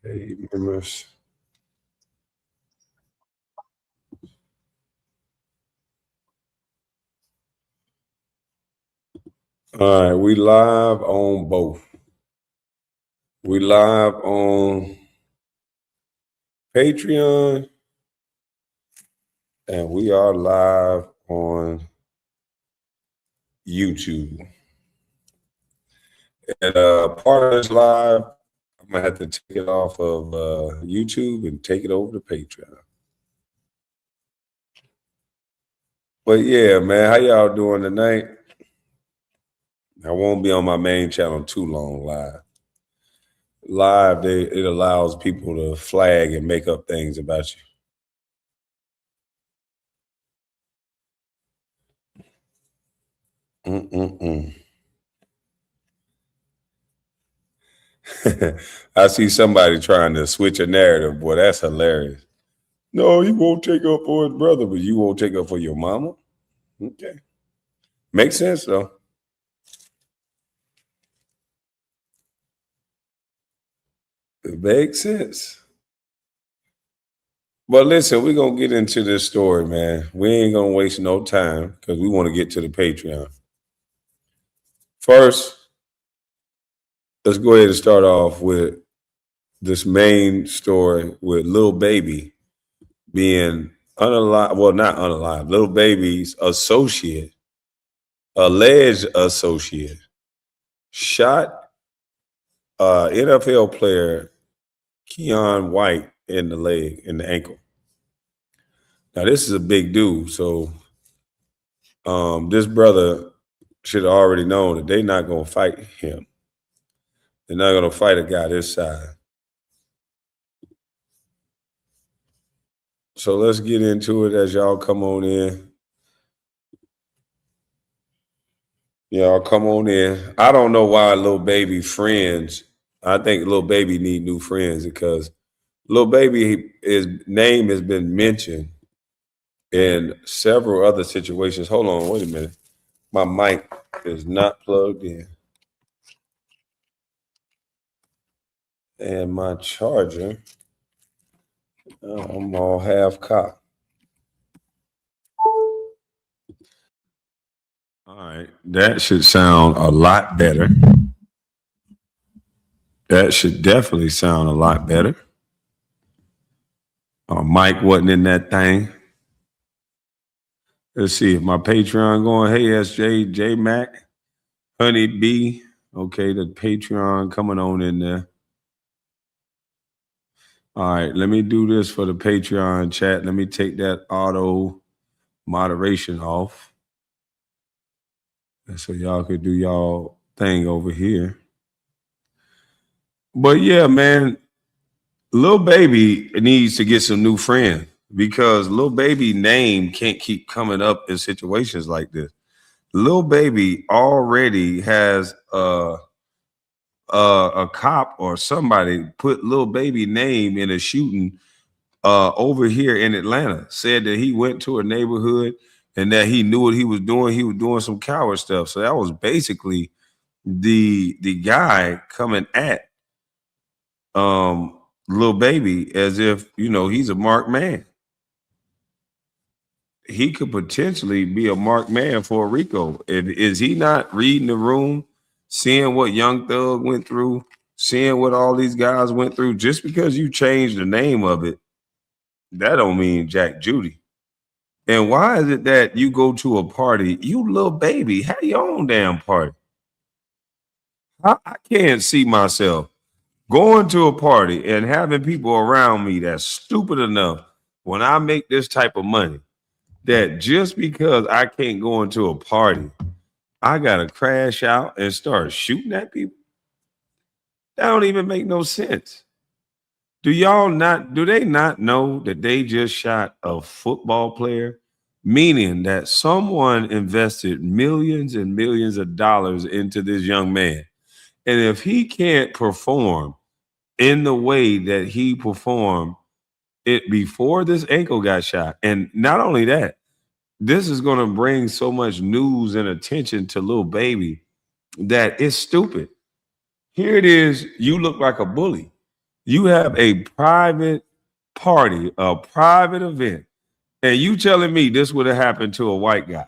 Hey, members. All right, we live on both. We live on Patreon and we are live on YouTube. And part of this live, I'm gonna have to take it off of YouTube and take it over to Patreon. But yeah, man, how y'all doing tonight? I won't be on my main channel too long live. Live, it allows people to flag and make up things about you. I see somebody trying to switch a narrative. Boy, that's hilarious. No, he won't take up for his brother, but you won't take up for your mama? Okay. Makes sense, though. It makes sense. But listen, we're going to get into this story, man. We ain't going to waste no time because we want to get to the Patreon. First, let's go ahead and start off with this main story with Lil Baby being unalive. Well, not unalive. Lil Baby's associate, alleged associate, shot NFL player Keon White in the leg, in the ankle. Now, this is a big dude. So this brother should have already known that they're not going to fight him. They're not going to fight a guy this size. So let's get into it as y'all come on in. Y'all come on in. I don't know why Lil Baby friends. I think Lil Baby need new friends because Lil Baby, his name has been mentioned in several other situations. Hold on, wait a minute. My mic is not plugged in. And my charger, I'm all half cocked. All right, that should sound a lot better. That should definitely sound a lot better. Mike wasn't in that thing. Let's see if my Patreon going. Hey, SJ, J Mac, Honey B. Okay, the Patreon coming on in there. All right, let me do this for the Patreon chat. Let me take that auto moderation off. And so y'all could do y'all thing over here. But yeah, man, Lil Baby needs to get some new friends because Lil Baby name can't keep coming up in situations like this. Lil Baby already has a cop or somebody put Lil Baby name in a shooting over here in Atlanta. Said that he went to a neighborhood and that he knew what he was doing. He was doing some coward stuff. So that was basically the guy coming at Lil Baby as if, you know, he's a marked man. He could potentially be a marked man for Rico. Is he not reading the room, seeing what Young Thug went through, seeing what all these guys went through? Just because you changed the name of it, that don't mean Jack Judy. And why is it that you go to a party, you Lil Baby, have your own damn party? I can't see myself going to a party and having people around me that's stupid enough when I make this type of money that just because I can't go into a party, I gotta crash out and start shooting at people. That don't even make no sense. Do they not know that they just shot a football player? Meaning that someone invested millions and millions of dollars into this young man. And if he can't perform in the way that he performed it before this ankle got shot, and not only that, This is going to bring so much news and attention to little baby that it's stupid. Here it is. You look like a bully. You have a private party, a private event, and you telling me this would have happened to a white guy.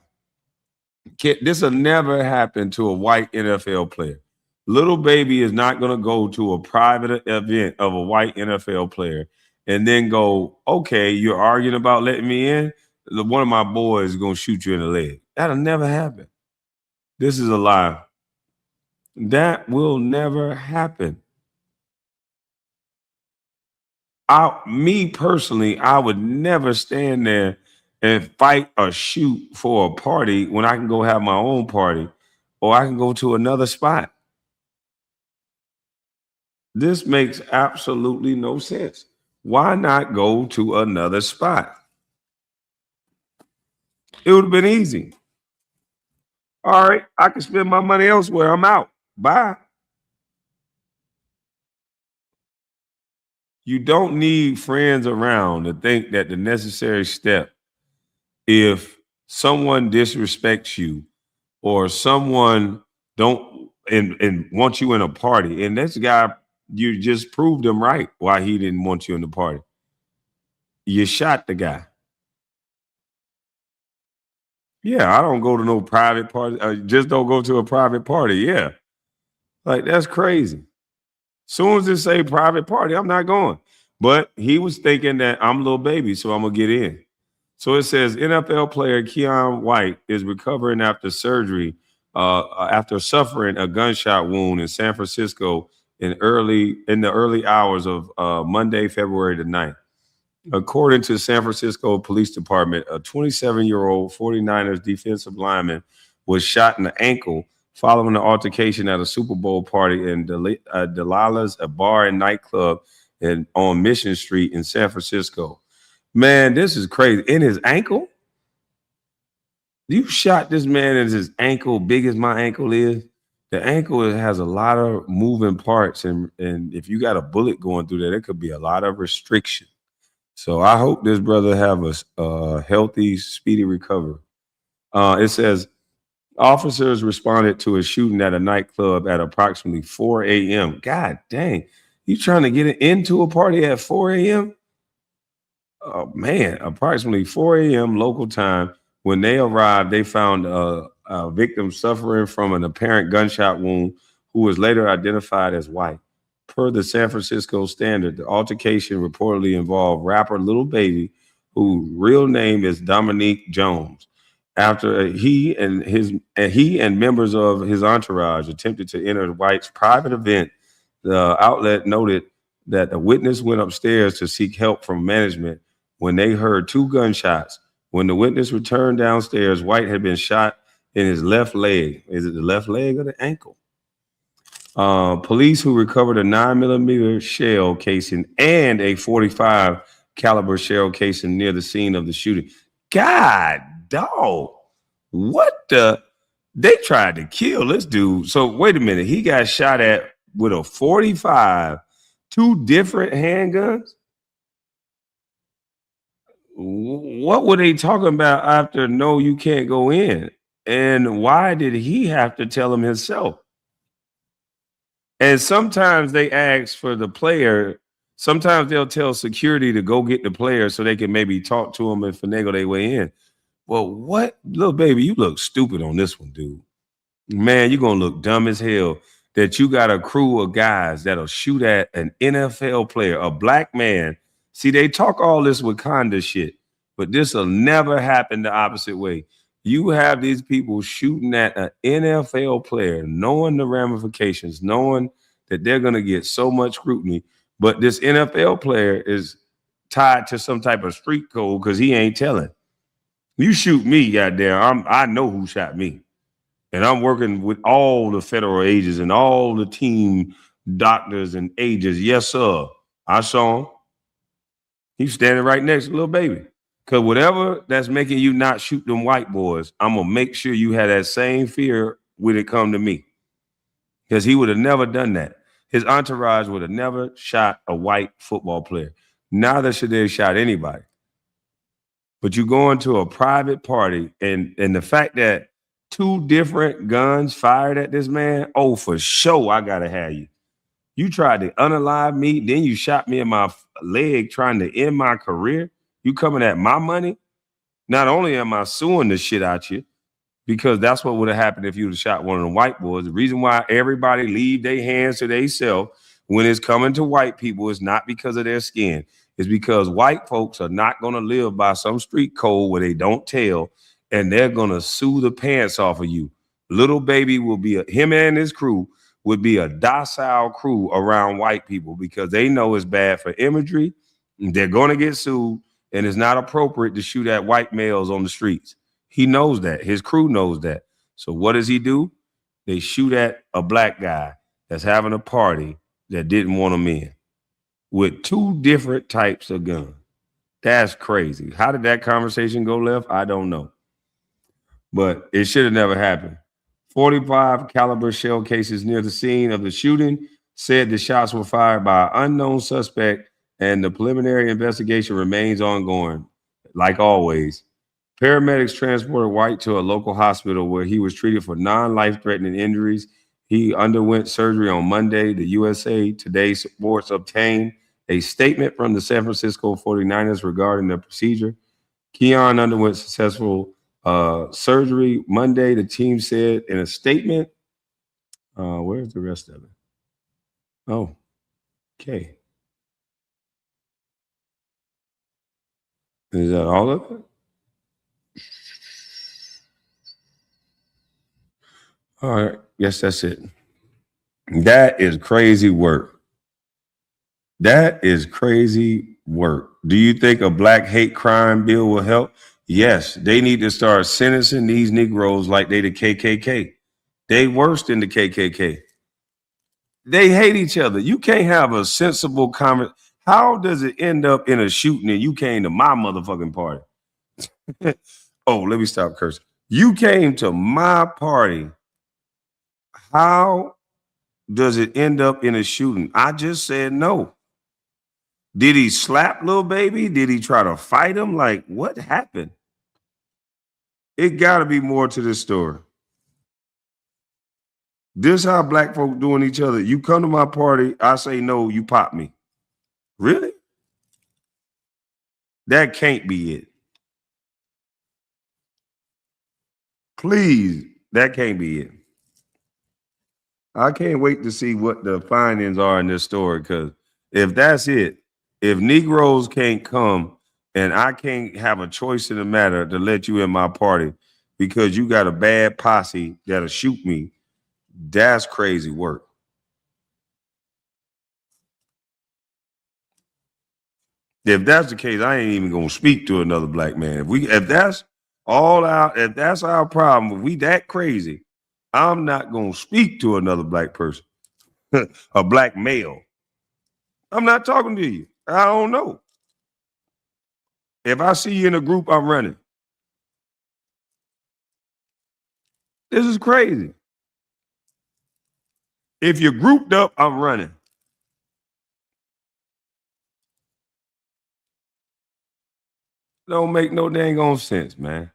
This will never happen to a white NFL player. Little baby is not going to go to a private event of a white NFL player and then go, okay, you're arguing about letting me in. One of my boys is going to shoot you in the leg. That'll never happen. This is a lie. That will never happen. Me personally, I would never stand there and fight or shoot for a party when I can go have my own party or I can go to another spot. This makes absolutely no sense. Why not go to another spot? It would have been easy. All right, I can spend my money elsewhere. I'm out. Bye. You don't need friends around to think that the necessary step, if someone disrespects you or someone don't and wants you in a party, and this guy, you just proved him right why he didn't want you in the party. You shot the guy. Yeah, I don't go to no private party. Just don't go to a private party. Yeah, like that's crazy. Soon as it say private party, I'm not going. But he was thinking that I'm a little baby, so I'm gonna get in. So it says NFL player Keon White is recovering after surgery after suffering a gunshot wound in San Francisco in the early hours of Monday, February the 9th. According to San Francisco Police Department, a 27-year-old 49ers defensive lineman was shot in the ankle following an altercation at a Super Bowl party in Delilah's, a bar and nightclub on Mission Street in San Francisco. Man, this is crazy. In his ankle? You shot this man in his ankle, big as my ankle is. The ankle has a lot of moving parts, and if you got a bullet going through there, there could be a lot of restriction. So I hope this brother have a healthy, speedy recovery. It says officers responded to a shooting at a nightclub at approximately 4 a.m. God dang, you trying to get into a party at 4 a.m.? Oh man, approximately 4 a.m. local time. When they arrived, they found a victim suffering from an apparent gunshot wound who was later identified as white. Per the San Francisco Standard, the altercation reportedly involved rapper Lil Baby, whose real name is Dominique Jones. After he and members of his entourage attempted to enter White's private event, the outlet noted that the witness went upstairs to seek help from management when they heard two gunshots. When the witness returned downstairs, White had been shot in his left leg. Is it the left leg or the ankle? Police who recovered a 9mm shell casing and a 45 caliber shell casing near the scene of the shooting. God, dog, what the? They tried to kill this dude. So wait a minute, he got shot at with a 45, two different handguns. What were they talking about after no, you can't go in? And why did he have to tell him himself? And sometimes they ask for the player. Sometimes they'll tell security to go get the player so they can maybe talk to him and finagle their way in. Well, what, little baby, you look stupid on this one, dude. Man, you're gonna look dumb as hell that you got a crew of guys that'll shoot at an NFL player, a black man. See, they talk all this Wakanda shit, but this will never happen the opposite way. You have these people shooting at an NFL player, knowing the ramifications, knowing that they're gonna get so much scrutiny, but this NFL player is tied to some type of street code because he ain't telling. You shoot me, goddamn, I know who shot me. And I'm working with all the federal agents and all the team doctors and agents. Yes, sir. I saw him. He's standing right next to little baby. Because whatever that's making you not shoot them white boys, I'm going to make sure you have that same fear when it come to me. Because he would have never done that. His entourage would have never shot a white football player. Neither should they have shot anybody. But you go into a private party, and the fact that two different guns fired at this man, oh, for sure, I gotta have you. You tried to unalive me, then you shot me in my leg trying to end my career. You coming at my money? Not only am I suing the shit out you, because that's what would have happened if you would have shot one of the white boys. The reason why everybody leave their hands to themselves when it's coming to white people is not because of their skin. It's because white folks are not going to live by some street code where they don't tell, and they're going to sue the pants off of you. Little baby will be him and his crew would be a docile crew around white people because they know it's bad for imagery. They're going to get sued, and it's not appropriate to shoot at white males on the streets. He knows that. His crew knows that. So what does he do? They shoot at a black guy that's having a party that didn't want him in with two different types of guns. That's crazy. How did that conversation go left? I don't know. But it should have never happened. 45 caliber shell cases near the scene of the shooting said the shots were fired by an unknown suspect, and the preliminary investigation remains ongoing. Like always, paramedics transported White to a local hospital where he was treated for non-life-threatening injuries. He underwent surgery on Monday. The USA Today Sports obtained a statement from the San Francisco 49ers regarding the procedure. Keon underwent successful surgery Monday, the team said in a statement. Where's the rest of it? Oh, okay. Is that all of it? All right. Yes, that's it. That is crazy work. That is crazy work. Do you think a black hate crime bill will help? Yes, they need to start sentencing these Negroes like they the KKK. They worse than the KKK. They hate each other. You can't have a sensible conversation. How does it end up in a shooting and you came to my motherfucking party? Oh, let me stop cursing. You came to my party. How does it end up in a shooting? I just said no. Did he slap little baby? Did he try to fight him? Like, what happened? It got to be more to this story. This how black folk doing each other. You come to my party, I say no, you pop me. Really? That can't be it. Please, that can't be it. I can't wait to see what the findings are in this story, because if that's it, if Negroes can't come and I can't have a choice in the matter to let you in my party because you got a bad posse that'll shoot me, that's crazy work. If that's the case, I ain't even gonna speak to another black man. If that's our problem, if we that crazy, I'm not gonna speak to another black person, a black male. I'm not talking to you. I don't know. If I see you in a group, I'm running. This is crazy. If you're grouped up, I'm running. Don't make no dang on sense, man.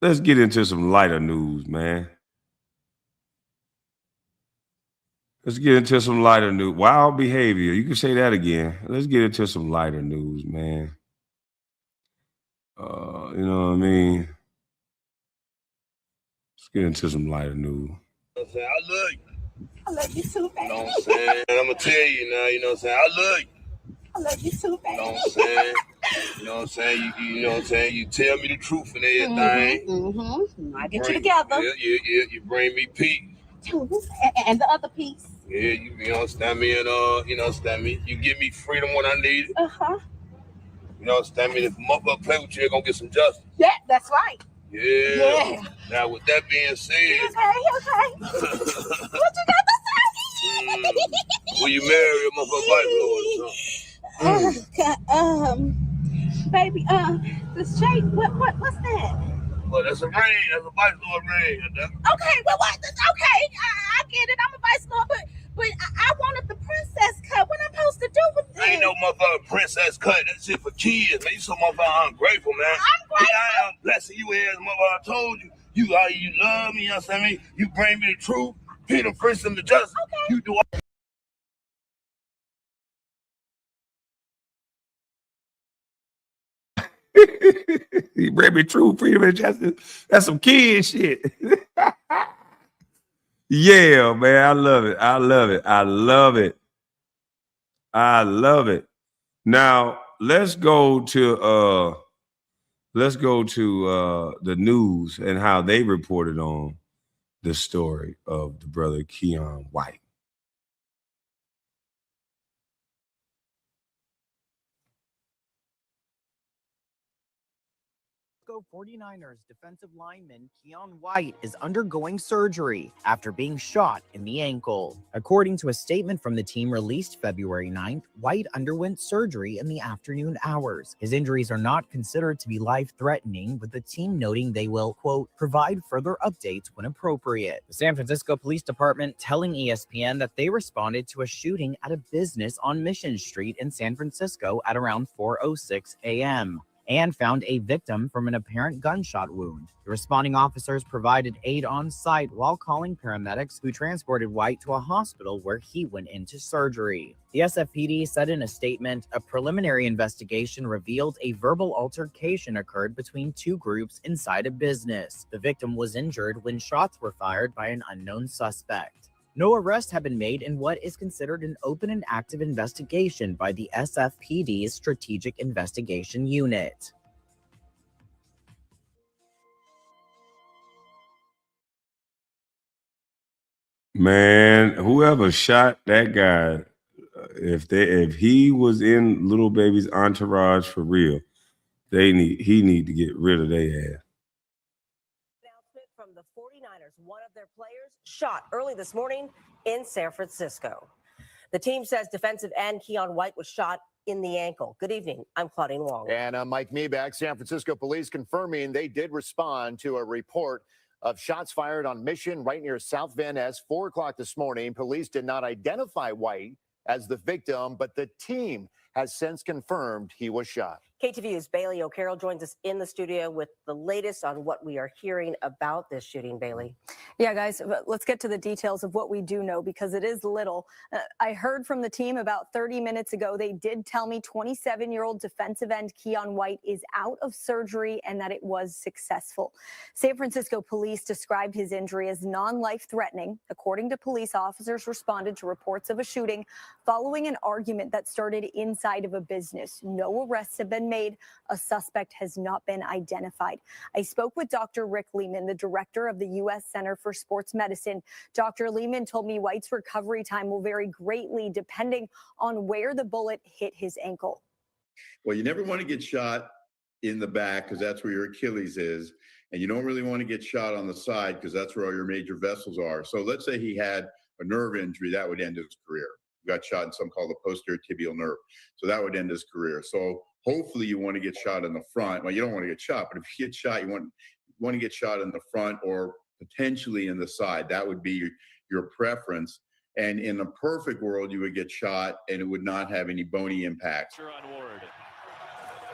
Let's get into some lighter news, man. Let's get into some lighter news. Wild behavior. You can say that again. Let's get into some lighter news, man. You know what I mean? Let's get into some lighter news. I love you. I love you too, baby. You know what I'm saying? And I'm gonna tell you now, you know what I'm saying? I love you. I love you too, baby. You know what I'm saying? You know what I'm saying? You know what I'm saying? You tell me the truth and everything. I get you together. Yeah. You bring me peace. And the other piece. Yeah, you understand me, and you know, understand me. You give me freedom when I need it. You know, understand me. If motherfucker play with you, you're gonna get some justice. Yeah, that's right. Yeah. Now with that being said, okay. What you got to say? Will you marry a motherfucker vice lord? Baby, this shake, what's that? Well, that's a ring. That's a vice lord ring. Okay, well, what? Okay, I get it. I'm a vice lord, but I wanted the princess cut. What I'm supposed to do with Ain't no motherfucking princess cut. That shit for kids, man. You so motherfucking ungrateful, man. I'm grateful. I am blessing you as motherfucker. I told you. You love me, you understand me? You bring me the truth. Peter, Prince, and the justice. Okay. You do all. He bring me true freedom and justice. That's some kid shit. Yeah, man. I love it. I love it. I love it. I love it. Now let's go to the news and how they reported on the story of the brother Keon White. 49ers defensive lineman Keon White is undergoing surgery after being shot in the ankle. According to a statement from the team released February 9th, White underwent surgery in the afternoon hours. His injuries are not considered to be life-threatening, with the team noting they will, quote, provide further updates when appropriate. The San Francisco Police Department telling ESPN that they responded to a shooting at a business on Mission Street in San Francisco at around 4:06 a.m. and found a victim from an apparent gunshot wound. The responding officers provided aid on site while calling paramedics who transported White to a hospital where he went into surgery. The SFPD said in a statement, a preliminary investigation revealed a verbal altercation occurred between two groups inside a business. The victim was injured when shots were fired by an unknown suspect. No arrests have been made in what is considered an open and active investigation by the SFPD's Strategic Investigation Unit. Man, whoever shot that guy, if he was in little baby's entourage for real, he need to get rid of their ass. Announcement from the 49ers, one of their players shot early this morning in San Francisco. The team says defensive end Keon White was shot in the ankle. Good evening. I'm Claudine Wong. And I'm Mike Meeback. San Francisco police confirming they did respond to a report of shots fired on Mission right near South Van Ness, 4 o'clock this morning. Police did not identify White as the victim, but the team has since confirmed he was shot. KTVU's Bailey O'Carroll joins us in the studio with the latest on what we are hearing about this shooting. Bailey. Yeah, guys, let's get to the details of what we do know, because it is little. I heard from the team about 30 minutes ago. They did tell me 27-year-old defensive end Keon White is out of surgery and that it was successful. San Francisco police described his injury as non-life-threatening. According to police, officers responded to reports of a shooting following an argument that started inside of a business. No arrests have been made. A suspect has not been identified. I spoke with Dr. Rick Lehman, the director of the U.S. Center for Sports Medicine. Dr. Lehman told me White's recovery time will vary greatly depending on where the bullet hit his ankle. Well, you never want to get shot in the back because that's where your Achilles is. And you don't really want to get shot on the side because that's where all your major vessels are. So let's say he had a nerve injury, that would end his career. He got shot in something called the posterior tibial nerve. So that would end his career. So hopefully you want to get shot in the front. Well, you don't want to get shot, but if you get shot, you want to get shot in the front or potentially in the side. That would be your preference. And in a perfect world, you would get shot and it would not have any bony impacts.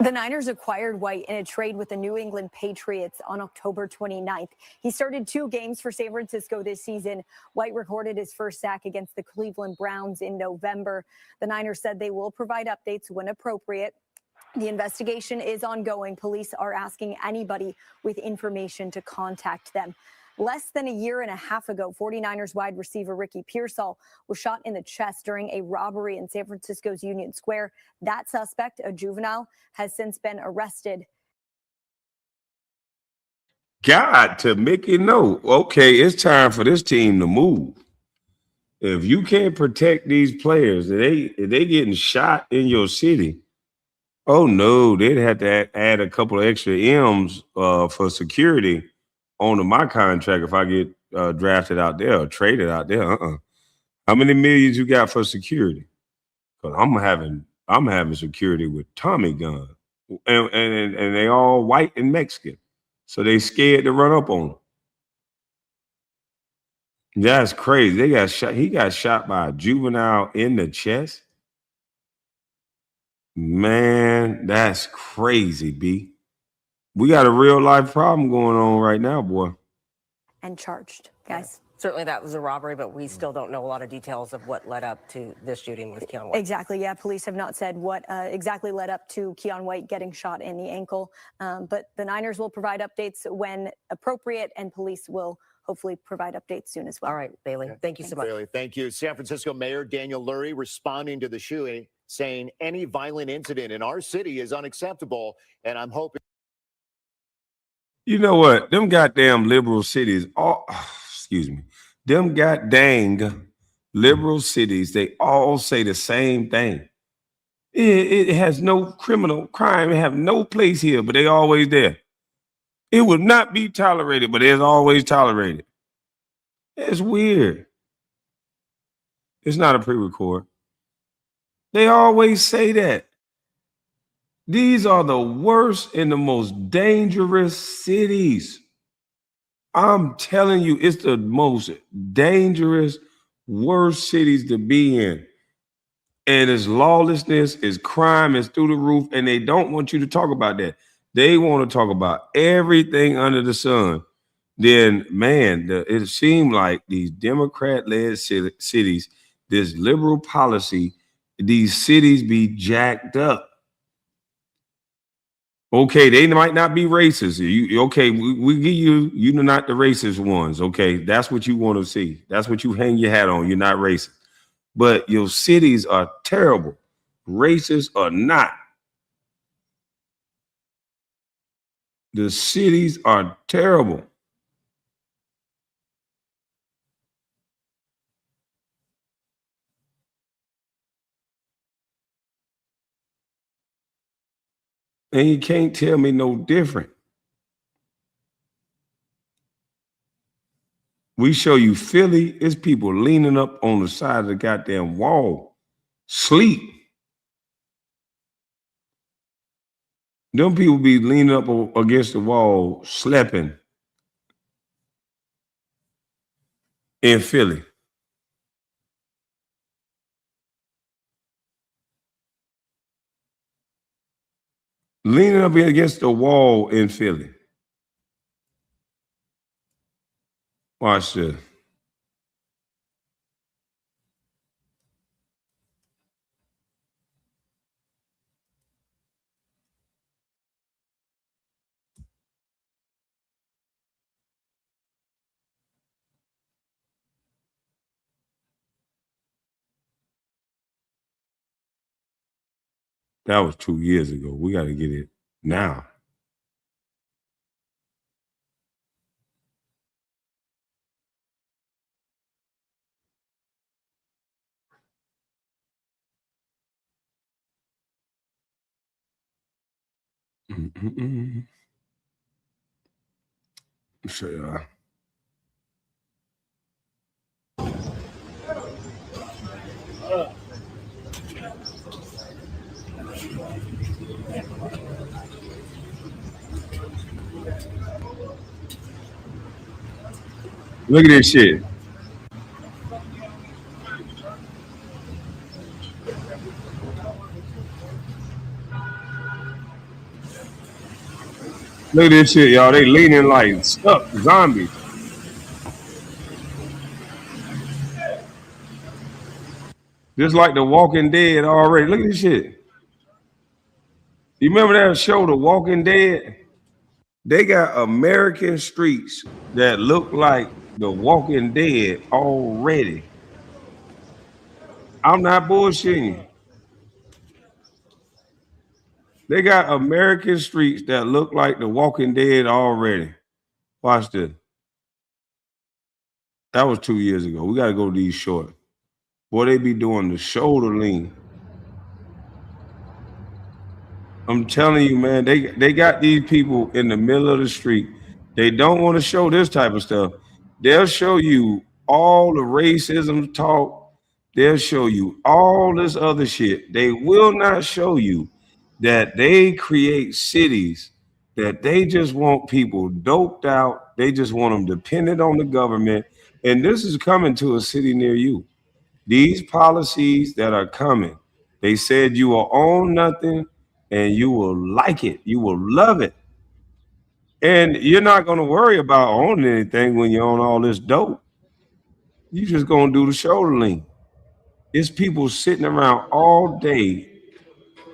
The Niners acquired White in a trade with the New England Patriots on October 29th. He started 2 games for San Francisco this season. White recorded his first sack against the Cleveland Browns in November. The Niners said they will provide updates when appropriate. The investigation is ongoing. Police are asking anybody with information to contact them. Less than a year and a half ago, 49ers wide receiver Ricky Pearsall was shot in the chest during a robbery in San Francisco's Union Square. That suspect, a juvenile, has since been arrested. Got to make it know, okay, it's time for this team to move. If you can't protect these players, if they getting shot in your city, oh no, they'd have to add a couple of extra M's for security onto my contract if I get drafted out there or traded out there. How many millions you got for security? Because I'm having security with Tommy gun, and they all white and Mexican, so they scared to run up on them. That's crazy. They got shot. He got shot by a juvenile in the chest. Man, that's crazy, B. We got a real life problem going on right now, boy. And charged, guys. Certainly that was a robbery, but we still don't know a lot of details of what led up to this shooting with Keon White. Exactly, yeah. Police have not said what exactly led up to Keon White getting shot in the ankle. But the Niners will provide updates when appropriate, and police will hopefully provide updates soon as well. All right, Bailey. Thank you so much. Bailey, thank you. San Francisco Mayor Daniel Lurie responding to the shooting, saying any violent incident in our city is unacceptable. And I'm hoping. You know what? Them goddamn liberal cities, excuse me, them goddamn liberal cities, they all say the same thing. It has no criminal crime. It have no place here, but they always there. It would not be tolerated, but it's always tolerated. It's weird. It's not a pre-record. They always say that. These are the worst and the most dangerous cities. I'm telling you, it's the most dangerous, worst cities to be in. And it's lawlessness, it's crime, it's through the roof, and they don't want you to talk about that. They want to talk about everything under the sun. Then, man, it seemed like these Democrat-led cities, this liberal policy, these cities be jacked up. Okay, they might not be racist. Okay, we give you, you're not the racist ones. Okay, that's what you want to see. That's what you hang your hat on. You're not racist. But your cities are terrible, racist or not. The cities are terrible. And you can't tell me no different. We show you Philly, it's people leaning up on the side of the goddamn wall, sleep. Them people be leaning up against the wall, sleeping in Philly. Leaning up against the wall in Philly. Watch this. That was 2 years ago. We got to get it now. So, look at this shit. Look at this shit, y'all. They leaning like stuck zombies. Just like The Walking Dead already. Look at this shit. You remember that show, The Walking Dead? They got American streets that look like The Walking Dead already. I'm not bullshitting you. They got American streets that look like The Walking Dead already. Watch this. That was 2 years ago. We got to go to these short. Boy, they be doing the shoulder lean. I'm telling you, man, they got these people in the middle of the street. They don't want to show this type of stuff. They'll show you all the racism talk. They'll show you all this other shit. They will not show you that they create cities that they just want people doped out. They just want them dependent on the government. And this is coming to a city near you. These policies that are coming, They said you will own nothing and you will like it. You will love it. And you're not going to worry about owning anything when you own all this dope. You just going to do the shoulder lean. It's people sitting around all day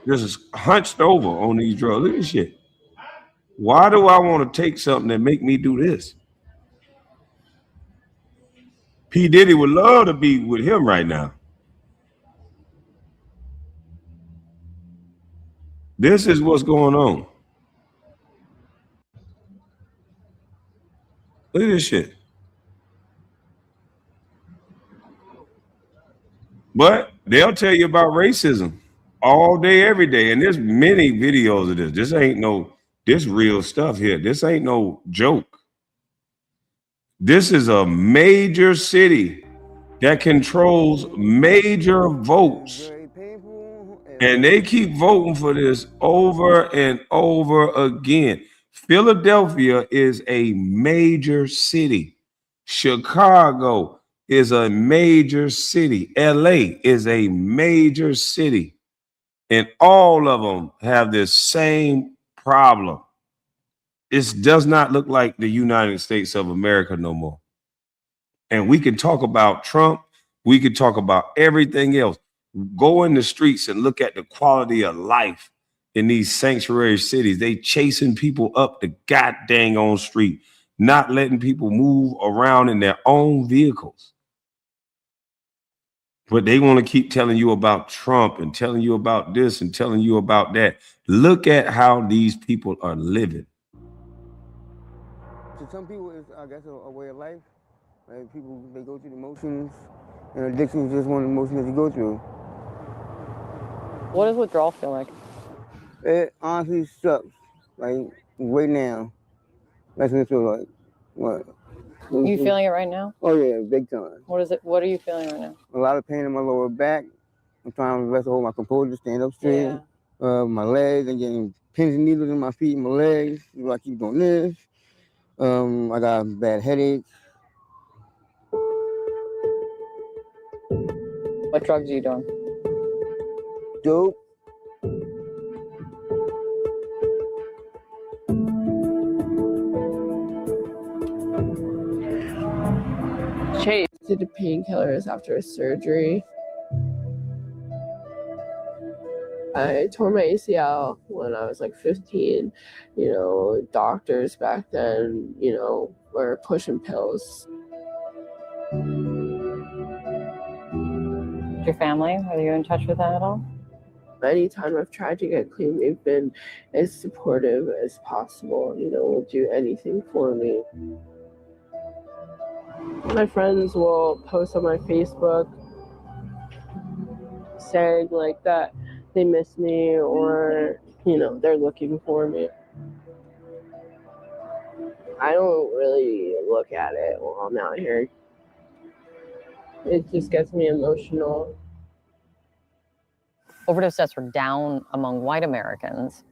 just hunched over on these drugs. Look at this shit. Why do I want to take something that make me do this? P. Diddy would love to be with him right now. This is what's going on. Look at this shit. But they'll tell you about racism all day, every day. And there's many videos of this. This real stuff here. This ain't no joke. This is a major city that controls major votes. And they keep voting for this over and over again. Philadelphia is a major city. Chicago is a major city. LA is a major city. And all of them have this same problem. This does not look like the United States of America no more. And we can talk about Trump. We can talk about everything else. Go in the streets and look at the quality of life in these sanctuary cities. They chasing people up the goddamn on street, not letting people move around in their own vehicles. But they want to keep telling you about Trump and telling you about this and telling you about that. Look at how these people are living. To some people, it's, I guess, a way of life. Like people, they go through the motions, and addiction is just one of the emotions that you go through. What does withdrawal feel like? It honestly sucks. Like right now, that's what it feels like. What? You feeling it right now? Oh yeah, big time. What is it? What are you feeling right now? A lot of pain in my lower back. I'm trying my best to hold my composure, stand up straight. Yeah. My legs, I'm getting pins and needles in my feet and my legs. I keep doing this. I got a bad headache. What drugs are you doing? Dope. Chase did the painkillers after a surgery. I tore my ACL when I was like 15. You know, doctors back then, you know, were pushing pills. Your family, are you in touch with that at all? Anytime I've tried to get clean, they've been as supportive as possible. You know, will do anything for me. My friends will post on my Facebook saying like that they miss me or, you know, they're looking for me. I don't really look at it while I'm out here. It just gets me emotional. Overdose deaths were down among white Americans.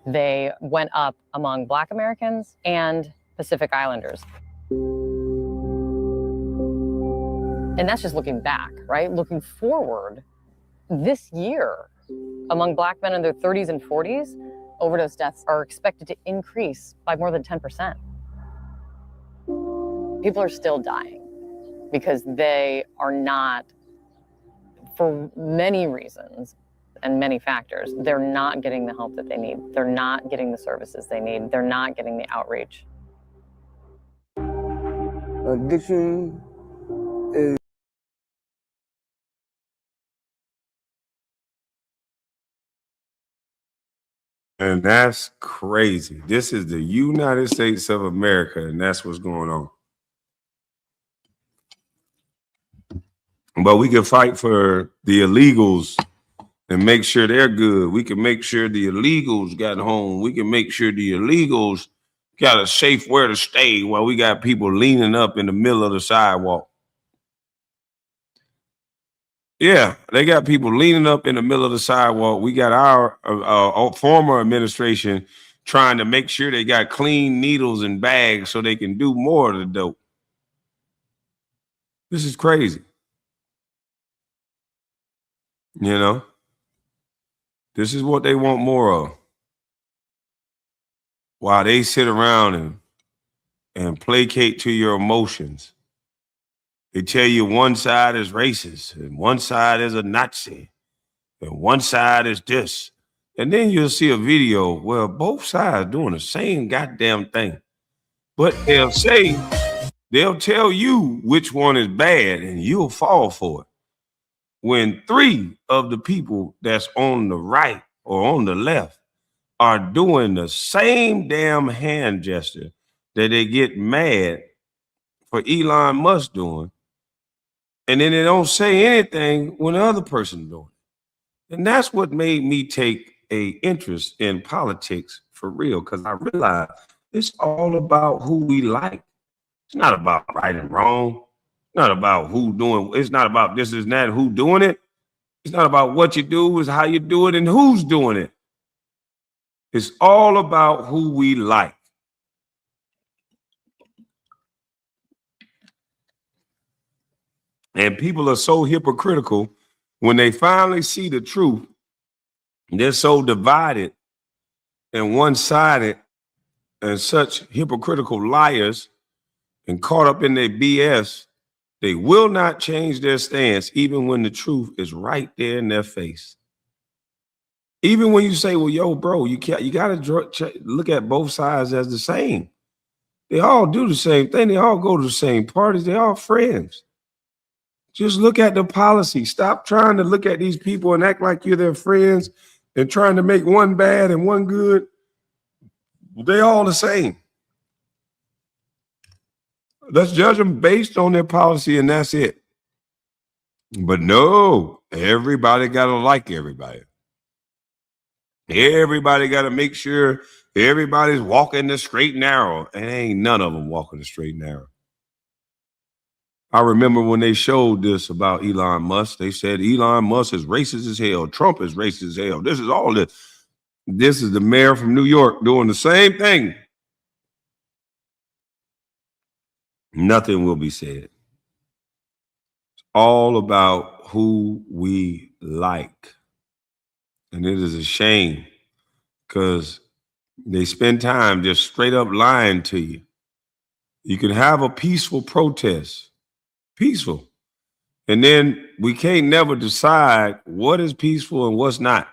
They went up among Black Americans and Pacific Islanders. And that's just looking back, right? Looking forward, this year, among Black men in their 30s and 40s, overdose deaths are expected to increase by more than 10%. People are still dying because they are not, for many reasons and many factors, they're not getting the help that they need. They're not getting the services they need. They're not getting the outreach. Addiction is And that's crazy. This is the United States of America, and that's what's going on. But we can fight for the illegals and make sure they're good. We can make sure the illegals got home. We can make sure the illegals got a safe where to stay while we got people leaning up in the middle of the sidewalk. Yeah, they got people leaning up in the middle of the sidewalk. We got our former administration trying to make sure they got clean needles and bags so they can do more of the dope. This is crazy. You know? This is what they want more of. While they sit around and placate to your emotions. They tell you one side is racist and one side is a Nazi and one side is this. And then you'll see a video where both sides doing the same goddamn thing. But they'll tell you which one is bad and you'll fall for it. When three of the people that's on the right or on the left are doing the same damn hand gesture that they get mad for Elon Musk doing, and then they don't say anything when the other person's doing it. And that's what made me take a interest in politics for real, because I realized it's all about who we like. It's not about right and wrong. It's not about who doing. It's not about this is that who doing it. It's not about what you do. It's how you do it and who's doing it. It's all about who we like. And people are so hypocritical when they finally see the truth. They're so divided and one-sided and such hypocritical liars and caught up in their BS, they will not change their stance even when the truth is right there in their face. Even when you say, well, yo, bro, you got to look at both sides as the same. They all do the same thing. They all go to the same parties. They're all friends. Just look at the policy. Stop trying to look at these people and act like you're their friends and trying to make one bad and one good. They're all the same. Let's judge them based on their policy and that's it. But no, everybody got to like everybody. Everybody got to make sure everybody's walking the straight and narrow. And ain't none of them walking the straight and narrow. I remember when they showed this about Elon Musk, they said Elon Musk is racist as hell. Trump is racist as hell. This is all this. This is the mayor from New York doing the same thing. Nothing will be said. It's all about who we like. And it is a shame because they spend time just straight up lying to you. You can have a peaceful protest. Peaceful. And then we can't never decide what is peaceful and what's not.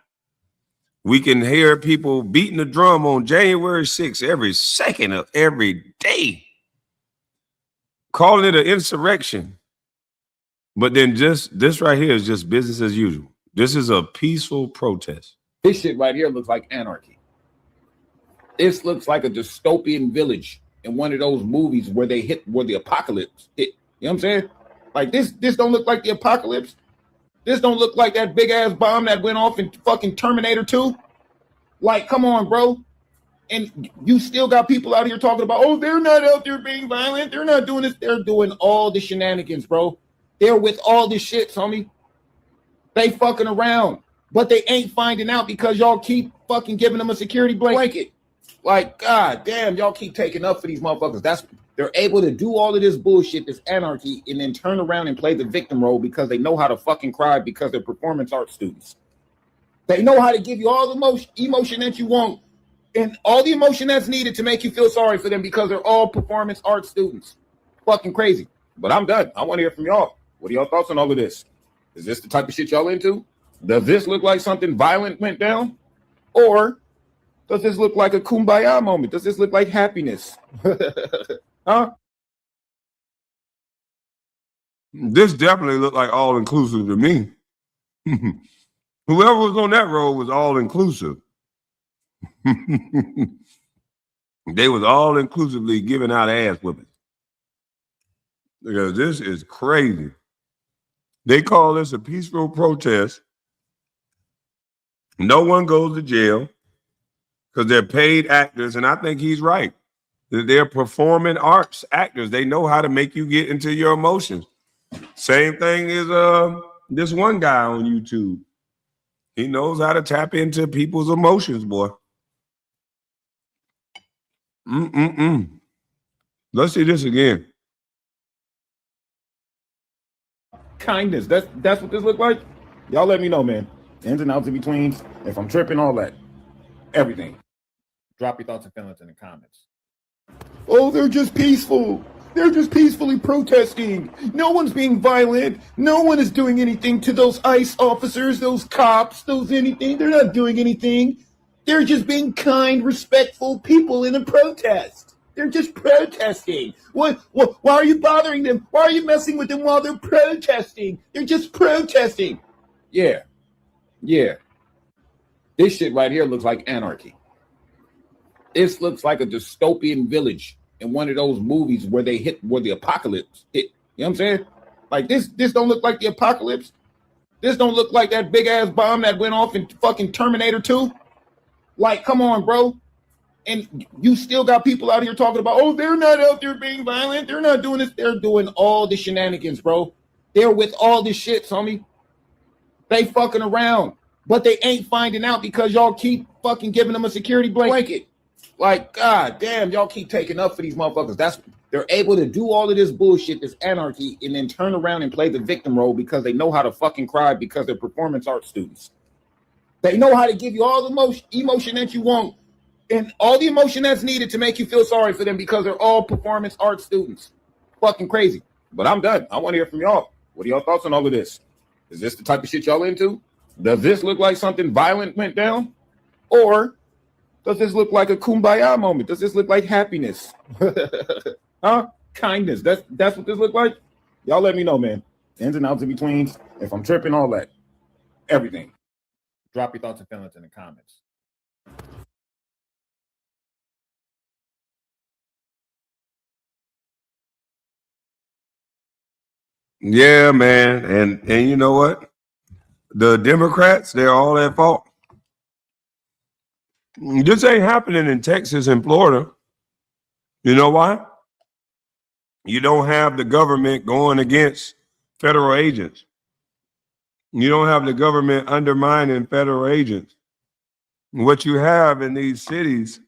We can hear people beating the drum on January 6th every second of every day, calling it an insurrection. But then just this right here is just business as usual. This is a peaceful protest. This shit right here looks like anarchy. This looks like a dystopian village in one of those movies where the apocalypse hit. You know what I'm saying? Like this don't look like the apocalypse. This don't look like that big ass bomb that went off in fucking Terminator 2. Like, come on, bro. And you still got people out here talking about, oh, they're not out there being violent. They're not doing this. They're doing all the shenanigans, bro. They're with all this shit, homie. They fucking around, but they ain't finding out because y'all keep fucking giving them a security blanket. Like, god damn, y'all keep taking up for these motherfuckers. They're able to do all of this bullshit, this anarchy, and then turn around and play the victim role because they know how to fucking cry because they're performance art students. They know how to give you all the emotion that you want and all the emotion that's needed to make you feel sorry for them because they're all performance art students. Fucking crazy. But I'm done. I want to hear from y'all. What are y'all thoughts on all of this? Is this the type of shit y'all into? Does this look like something violent went down? Or does this look like a kumbaya moment? Does this look like happiness? Huh? This definitely looked like all inclusive to me. Whoever was on that road was all inclusive. They was all inclusively giving out ass whipping. Because this is crazy. They call this a peaceful protest. No one goes to jail because they're paid actors, and I think he's right. They're performing arts actors. They know how to make you get into your emotions. Same thing as this one guy on YouTube. He knows how to tap into people's emotions, boy. Let's see this again. Kindness. That's what this look like? Y'all let me know, man. ins and outs in between, if I'm tripping, all that, everything. Drop your thoughts and feelings in the comments. Oh, they're just peaceful. They're just peacefully protesting. No one's being violent. No one is doing anything to those ICE officers, those cops, those anything. They're not doing anything. They're just being kind, respectful people in a protest. They're just protesting. Why are you bothering them? Why are you messing with them while they're protesting? They're just protesting. Yeah. This shit right here looks like anarchy. This looks like a dystopian village in one of those movies where the apocalypse hit. You know what I'm saying? Like this don't look like the apocalypse. This don't look like that big ass bomb that went off in fucking Terminator 2. Like, come on, bro. And you still got people out here talking about, oh, they're not out there being violent. They're not doing this. They're doing all the shenanigans, bro. They're with all this shit, homie. They fucking around. But they ain't finding out because y'all keep fucking giving them a security blanket. Like, god damn, y'all keep taking up for these motherfuckers. They're able to do all of this bullshit, this anarchy, and then turn around and play the victim role because they know how to fucking cry because they're performance art students. They know how to give you all the emotion that you want and all the emotion that's needed to make you feel sorry for them because they're all performance art students. Fucking crazy. But I'm done. I want to hear from y'all. What are y'all thoughts on all of this? Is this the type of shit y'all into? Does this look like something violent went down? Or does this look like a kumbaya moment? Does this look like happiness? Huh? Kindness. That's what this look like? Y'all let me know, man. Ins and outs in between. If I'm tripping, all that. Everything. Drop your thoughts and feelings in the comments. Yeah, man. And you know what? The Democrats, they're all at fault. This ain't happening in Texas and Florida. You know why? You don't have the government going against federal agents. You don't have the government undermining federal agents. What you have in these cities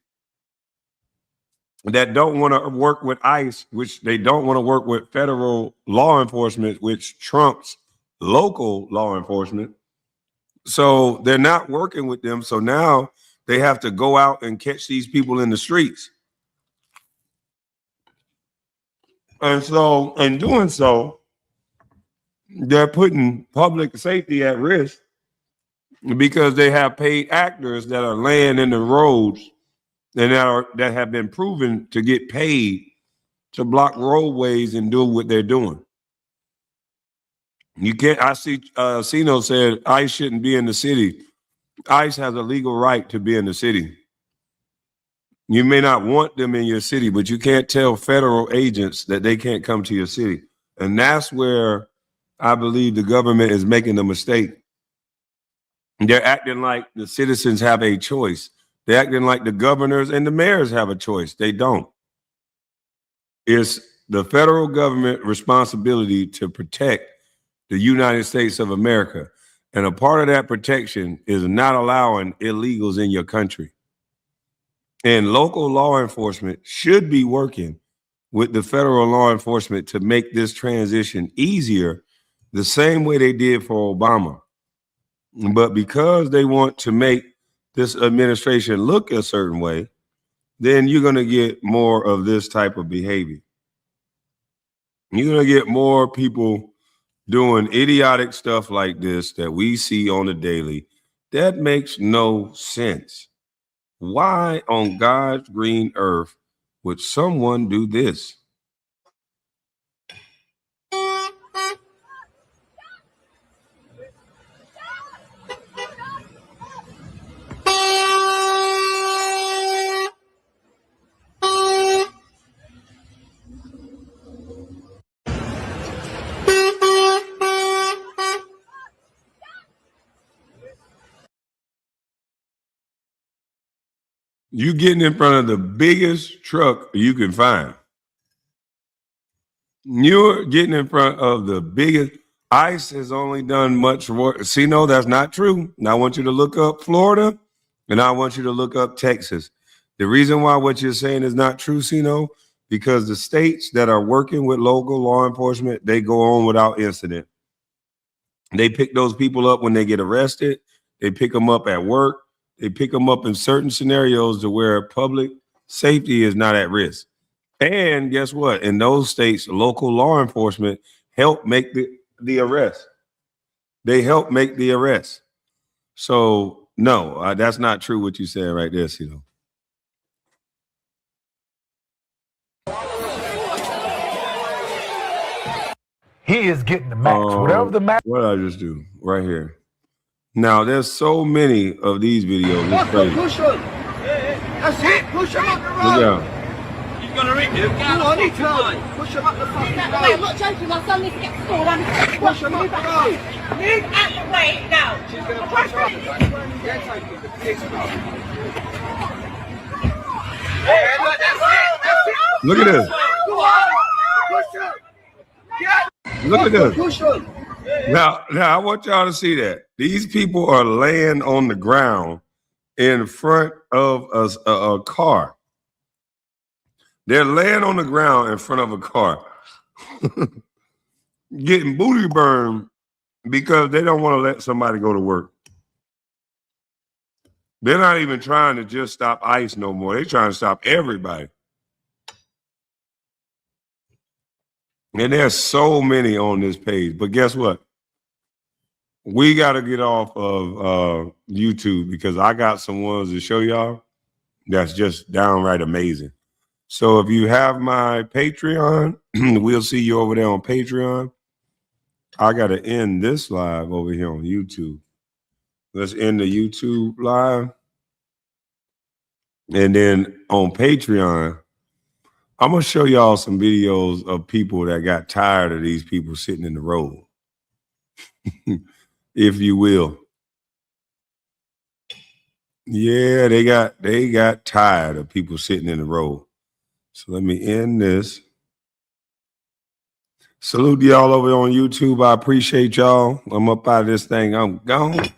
that don't want to work with ICE, which they don't want to work with federal law enforcement, which trumps local law enforcement. So they're not working with them. So now they have to go out and catch these people in the streets. And so in doing so, they're putting public safety at risk because they have paid actors that are laying in the roads and that have been proven to get paid to block roadways and do what they're doing. You can't. I see. Sino said ICE shouldn't be in the city. ICE has a legal right to be in the city. You may not want them in your city, but you can't tell federal agents that they can't come to your city. And that's where I believe the government is making a mistake. They're acting like the citizens have a choice. They're acting like the governors and the mayors have a choice. They don't. It's the federal government responsibility to protect the United States of America. And a part of that protection is not allowing illegals in your country. And local law enforcement should be working with the federal law enforcement to make this transition easier, the same way they did for Obama. But because they want to make this administration look a certain way, then you're going to get more of this type of behavior. You're going to get more people doing idiotic stuff like this that we see on the daily. That makes no sense. Why on God's green earth would someone do this? You getting in front of the biggest truck you can find. You're getting in front of the biggest. ICE has only done much work. See, no, that's not true. Now I want you to look up Florida, and I want you to look up Texas. The reason why what you're saying is not true, Sino, because the states that are working with local law enforcement, they go on without incident. They pick those people up when they get arrested. They pick them up at work. They pick them up in certain scenarios to where public safety is not at risk. And guess what? In those states, local law enforcement help make the arrest. They help make the arrest. So no, that's not true what you said right there, Cito. He is getting the max. Whatever the max. What did I just do? Right here. Now, there's so many of these videos. It's crazy. Push him. That's it. Push him up the road. Look out. He's going to reach him. Come on, he can. Push him up the fucking road. I'm not joking. My son needs to get school. Push him up the road. Move out the way now. She's going to push him up the road. Look at this. Look at this. Now, I want y'all to see that. These people are laying on the ground in front of a car. They're laying on the ground in front of a car, getting booty burned because they don't want to let somebody go to work. They're not even trying to just stop ICE no more. They're trying to stop everybody. And there's so many on this page. But guess what? We got to get off of YouTube because I got some ones to show y'all that's just downright amazing. So if you have my Patreon, we'll see you over there on Patreon. I got to end this live over here on YouTube. Let's end the YouTube live. And then on Patreon, I'm going to show y'all some videos of people that got tired of these people sitting in the road, if you will. Yeah, they got tired of people sitting in the road. So let me end this. Salute y'all over on YouTube. I appreciate y'all. I'm up out of this thing. I'm gone.